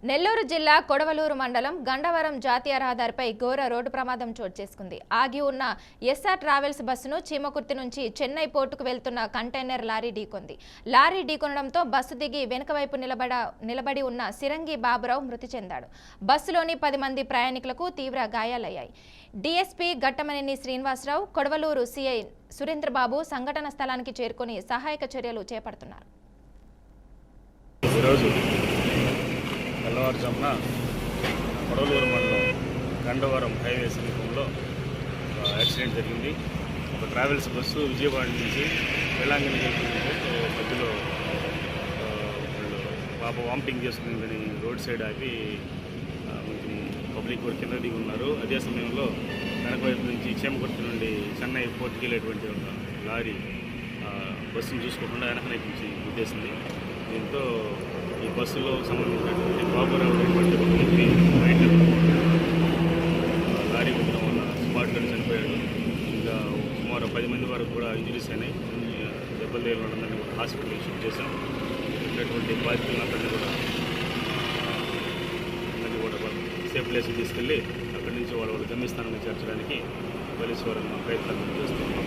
నెల్లూరు జిల్లా కొడవలూరు మండలం గండవరం జాతీయ రహదారిపై ఘోర రోడ్డు ప్రమాదం చోటు చేసుకుంది. ఆగి ఉన్న ఎస్ఆర్ ట్రావెల్స్ బస్సును చీమకుర్తి నుంచి చెన్నై పోర్టుకు వెళ్తున్న కంటైనర్ లారీ ఢీకొంది. లారీ ఢీకొనడంతో బస్సు దిగి వెనుక వైపు నిలబడి ఉన్న సిరంగి బాబురావు మృతి చెందాడు. బస్సులోని 10 మంది ప్రయాణికులకు తీవ్ర గాయాలయ్యాయి. డీఎస్పీ ఘట్టమనేని శ్రీనివాసరావు, కొడవలూరు సీఐ సురేంద్రబాబు సంఘటన స్థలానికి చేరుకొని సహాయక చర్యలు చేపడుతున్నారు. తెల్లవారుజామున కొడవలూరు మండలం గండవరం హైవే సమీపంలో యాక్సిడెంట్ జరిగింది. ఒక ట్రావెల్స్ బస్సు విజయవాడ నుంచి వేలాంగిని వెళ్తుంటే మధ్యలో పాప వామిటింగ్ చేసుకుందని రోడ్ సైడ్ ఆపి కొంచెం పబ్లిక్ కూడా కింద దిగి ఉన్నారు. అదే సమయంలో వెనక వైపు నుంచి చీమకుర్తి నుండి చెన్నై పోర్టుకి వెళ్ళేటువంటి ఒక లారీ బస్సును చూసుకోకుండా వెనక వైపు నుంచి గుద్దేసింది. దీంతో ఈ బస్సులో సంబంధించినటువంటి బాబురావు అనేటువంటి ఒక వ్యక్తి బయట లారీ ఉండడం వల్ల స్పాట్లో చనిపోయాడు. ఇంకా సుమారు 10 మంది వరకు కూడా ఇంజరీస్ అయినాయి. దెబ్బలు తేలడందని కూడా హాస్పిటల్కి షిఫ్ట్ చేశాం. ఉన్నటువంటి బాధితులందరినీ కూడా సేఫ్ ప్లేస్కి తీసుకెళ్ళి అక్కడి నుంచి వాళ్ళ గమ్యస్థానాన్ని చేర్చడానికి పోలీసు వారు ప్రయత్నాలు చేస్తున్నాం.